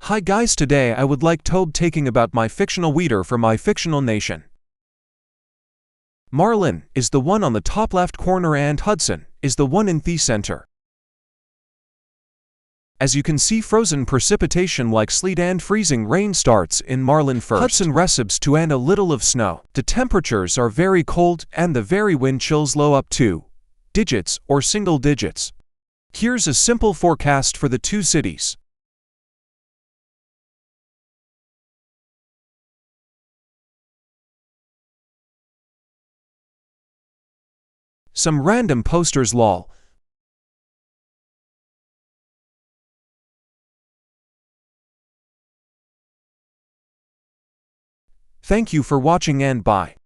Hi guys, today I would like to taking about my fictional leader for my fictional nation. Marlin is the one on the top left corner and Hudson is the one in the center. As you can see, frozen precipitation like sleet and freezing rain starts in Marlin first. Hudson receives to and a little of snow. The temperatures are very cold and the very wind chills low up to digits or single digits. Here's a simple forecast for the two cities. Some random posters lol. Thank you for watching and bye.